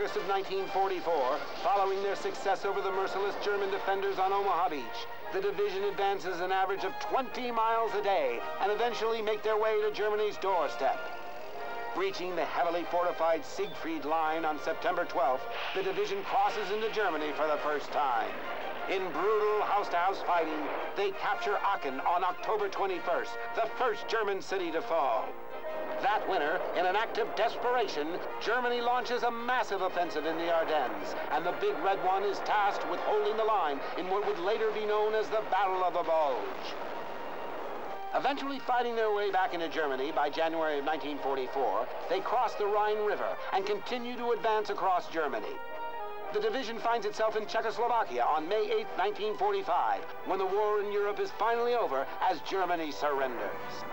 August of 1944, following their success over the merciless German defenders on Omaha Beach, the division advances an average of 20 miles a day and eventually make their way to Germany's doorstep. Breaching the heavily fortified Siegfried Line on September 12th, the division crosses into Germany for the first time. In brutal house-to-house fighting, they capture Aachen on October 21st, the first German city to fall. That winter, in an act of desperation, Germany launches a massive offensive in the Ardennes, and the Big Red One is tasked with holding the line in what would later be known as the Battle of the Bulge. Eventually fighting their way back into Germany by January of 1944, they cross the Rhine River and continue to advance across Germany. The division finds itself in Czechoslovakia on May 8, 1945, when the war in Europe is finally over as Germany surrenders.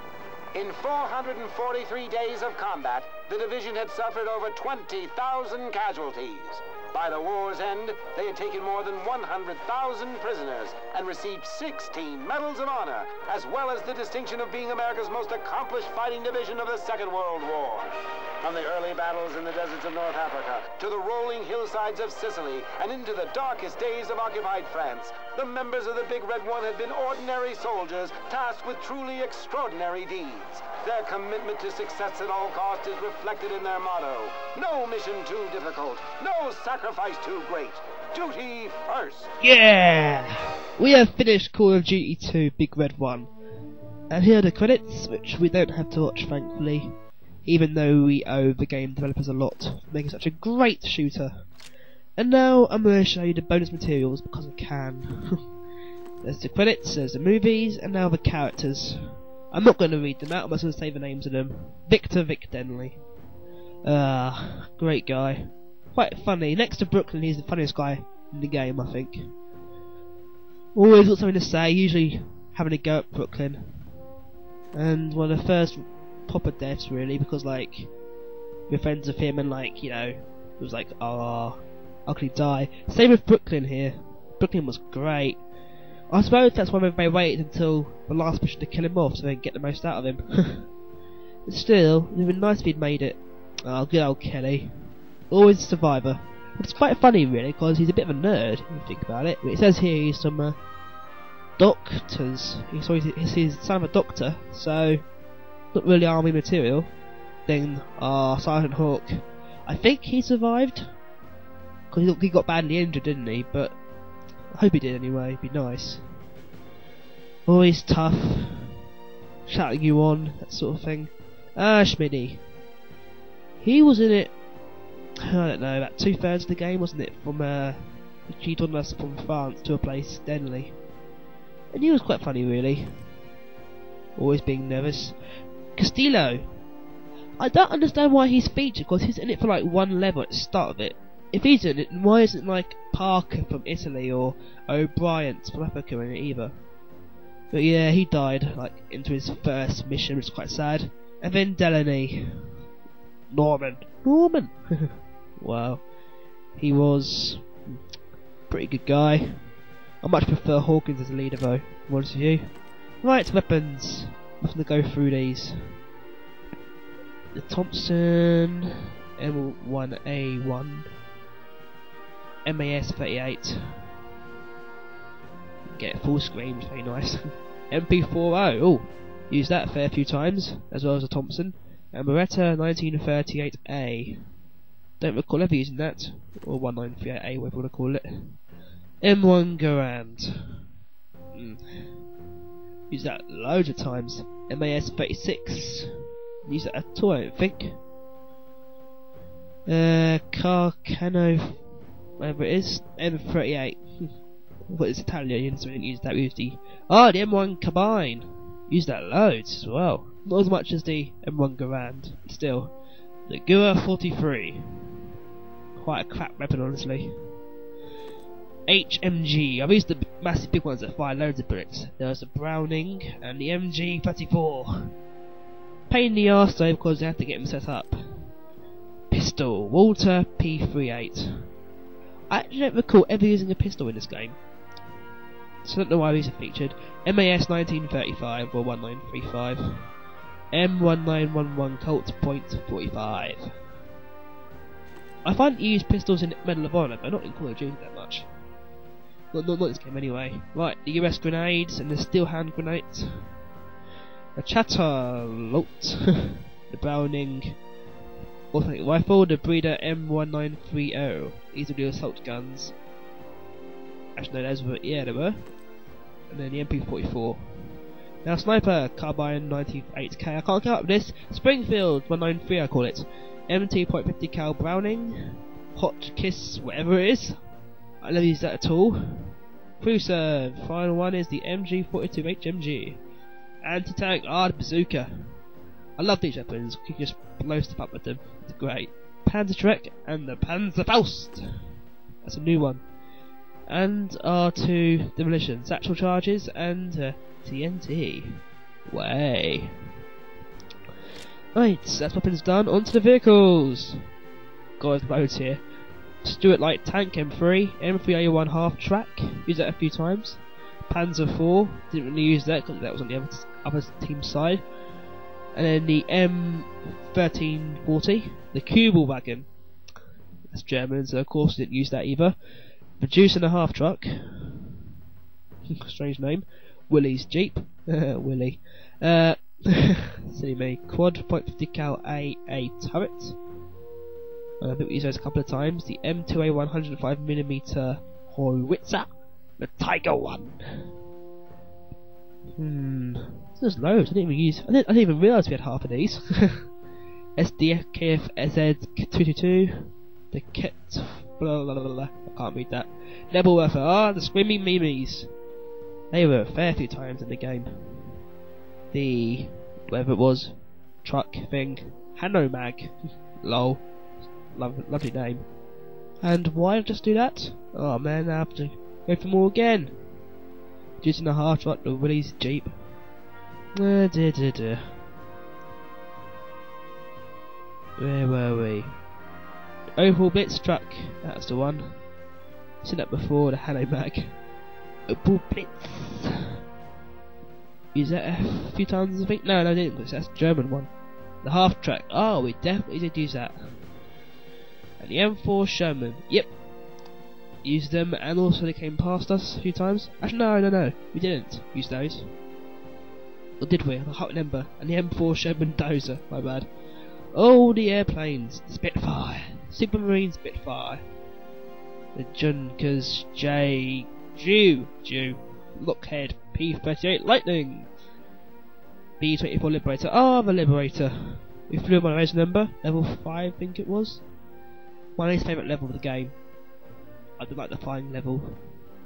In 443 days of combat, the division had suffered over 20,000 casualties. By the war's end, they had taken more than 100,000 prisoners and received 16 medals of honor, as well as the distinction of being America's most accomplished fighting division of the Second World War. From the early battles in the deserts of North Africa to the rolling hillsides of Sicily and into the darkest days of occupied France, the members of the Big Red One had been ordinary soldiers tasked with truly extraordinary deeds. Their commitment to success at all costs is reflected in their motto: no mission too difficult, no sacrifice too great, duty first. Yeah! We have finished Call of Duty 2 Big Red One. And here are the credits, which we don't have to watch, thankfully, even though we owe the game developers a lot for making such a great shooter. And now I'm going to show you the bonus materials because I can. There's the credits, there's the movies, and now the characters. I'm not going to read them out, I'm just going to say the names of them. Victor Vic Denley. Great guy. Quite funny. Next to Brooklyn, he's the funniest guy in the game, I think. Always got something to say, usually having a go at Brooklyn. And one of the first proper deaths, really, because, like, we're friends with him and, like, you know, it was like, how could he die? Same with Brooklyn here. Brooklyn was great. I suppose that's why they waited until the last mission to kill him off so they can get the most out of him. But still, it would have been nice if he'd made it. Oh, good old Kelly. Always a survivor. But it's quite funny, really, because he's a bit of a nerd, if you think about it. But it says here he's some doctors. He's the son of a doctor, so not really army material. Then, Sergeant Hawk. I think he survived. Because he got badly injured, didn't he? But I hope he did anyway, it'd be nice. Always tough, shouting you on, that sort of thing. Schmidty. He was in it, I don't know, about 2/3 of the game, wasn't it? From, he took us from France to a place, Denley. And he was quite funny, really. Always being nervous. Castillo. I don't understand why he's featured, because he's in it for like one level at the start of it. If he's in it, why isn't like Parker from Italy or O'Brien from Africa in it either? But yeah, he died like into his first mission, which is quite sad. And then Delaney. Norman. Wow. He was a pretty good guy. I much prefer Hawkins as a leader though, to be honest with you. Right, weapons. Nothing to go through these. The Thompson M1A1 MAS 38. Get full screen, very nice. MP40, oh, used that a fair few times, as well as a Thompson. And Beretta 1938A. Don't recall ever using that, or 1938A, whatever you want to call it. M1 Garand. Used that loads of times. MAS 36. Use that at all, I don't think. Carcano, whatever it is, M38. But it's Italian, so we didn't use that. We used the the M1 Cabine. Used that loads as well. Not as much as the M1 Garand, but still. The Gura 43. Quite a crap weapon, honestly. HMG. I've used the massive big ones that fire loads of bullets. There's the Browning and the MG 34. Pain in the arse though, because they have to get them set up. Pistol. Walter P38. I actually don't recall ever using a pistol in this game, so I don't know why these are featured. MAS 1935 or 1935. M1911 Colt .45. I find you use pistols in Medal of Honor, but not in Call of Duty that much. Not this game anyway. Right, the US grenades and the steel hand grenades. The Chatterlote, the Browning automatic rifle, the Breeder M1930. These are the assault guns. Actually, no, those were, yeah, they were. And then the MP44. Now, sniper, carbine 98k. I can't come up with this. Springfield 193, I call it. MT.50 cal Browning, Hot Kiss, whatever it is. I never use that at all. Cruiser, final one is the MG42 HMG. Anti-tank, the bazooka. I love these weapons. You can just blow stuff up with them. It's great. Panzerschreck and the Panzerfaust. That's a new one. And R2 demolition, satchel charges and TNT. Way. Right, that's weapons done. Onto the vehicles. Got loads here. Stuart Light Tank M3, M3A1 half track. Used that a few times. Panzer IV, didn't really use that because that was on the other team's side. And then the M1340, the Kubel wagon. That's German, so of course didn't use that either. The Juice and a half truck. Strange name. Willie's Jeep. Willie. Silly me. Quad .50 cal AA turret. I think we used those a couple of times. The M2A 105mm Howitzer. The Tiger one. There's loads. I didn't even realise we had half of these. SDF KF SZ222. The Ket. Blah, blah, blah, blah. I can't read that. Nebelwerfer. The Screaming Mimes. They were a fair few times in the game. The whatever it was, truck thing. Hanomag. Lol. Lovely name. And why just do that? Oh man, I have to go for more again. Just in a half truck, the Willie's Jeep. Where were we? Opel Blitz truck. That's the one. Seen that before. The Hanomag. Opel Blitz. Use that a few times, I think. No, I didn't. That's the German one. The half track. Oh, we definitely did use that. And the M4 Sherman. Yep. Used them, and also they came past us a few times. Actually, no. We didn't use those. Or did we? I can't remember. And the M4 Sherman Dozer. My bad. Oh, the airplanes. The Spitfire. Supermarine Spitfire. The Junkers Jew. Lockhead P-38 Lightning. B-24 Liberator. Oh, the Liberator. We flew my race number. Level 5, I think it was. My least favourite level of the game. I don't like the flying level.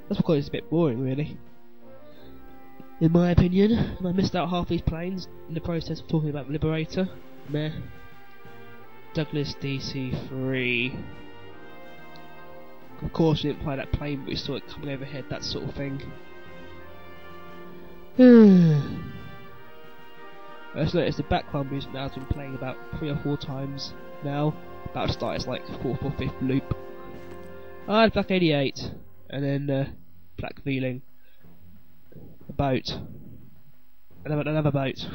That's because it's a bit boring, really. In my opinion. And I missed out half these planes in the process of talking about the Liberator. Meh. Douglas DC-3. Of course we didn't fly that plane, but we saw it coming overhead, that sort of thing. I just noticed the background music now has been playing about 3 or 4 times now. About to start its like 4th or 5th loop. The Black 88, and then Black Vealing. A boat. Another boat.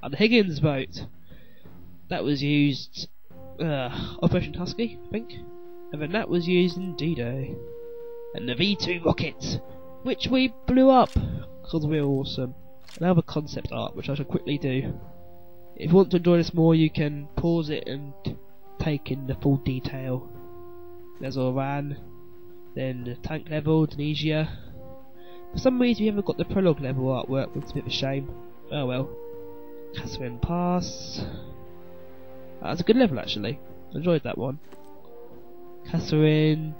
And the Higgins boat. That was used Operation Husky, I think. And then that was used in D-Day. And the V2 rocket, which we blew up because we're awesome. And I have a concept art which I shall quickly do. If you want to enjoy this more, you can pause it and take in the full detail. There's Iran, then the tank level, Tunisia. For some reason we haven't got the prologue level artwork, which is a bit of a shame. Oh well. Catherine Pass. That's a good level actually. I enjoyed that one. Catherine,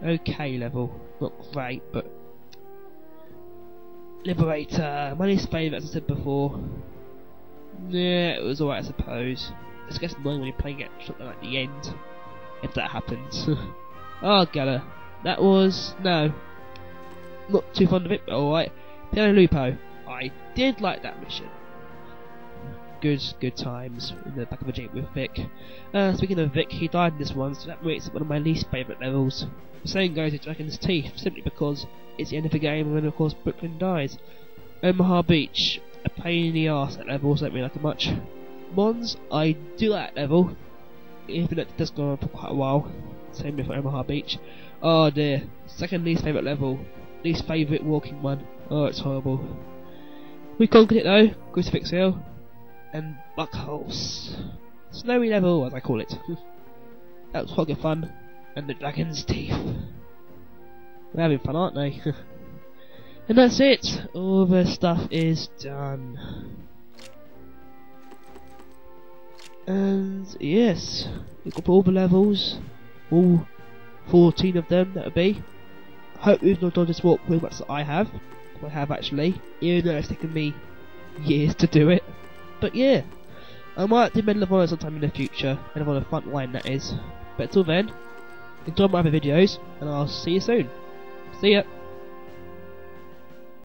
okay level, not great, but Liberator, my least favourite, as I said before. Yeah, it was alright I suppose. It gets annoying when you're playing it something like the end, if that happens. Oh, Gala, that was, no, not too fond of it, but alright. Piano Lupo, I did like that mission. Good times in the back of a Jeep with Vic. Speaking of Vic, he died in this one, so that makes it one of my least favourite levels. The saying goes it's Dragon's Teeth, simply because it's the end of the game and then of course Brooklyn dies. Omaha Beach, a pain in the arse that level, so I don't really like it much. Mons, I do like that level. even though it does go on for quite a while. Same with Omaha Beach. Oh dear, second least favourite level, least favourite walking one. Oh, it's horrible. We conquered it though, Crucifix Hill, and Buckhouse. Snowy level, as I call it. That was quite good fun. And the Dragon's Teeth. They're having fun, aren't they? And that's it, all the stuff is done. And yes, we've got all the levels, all 14 of them that would be. Hope we've not done this walk as much as I have. I have actually, even though it's taken me years to do it. But yeah, I might do Medal of Honor sometime in the future, Medal of Honor front line that is. But until then, enjoy my other videos, and I'll see you soon. See ya!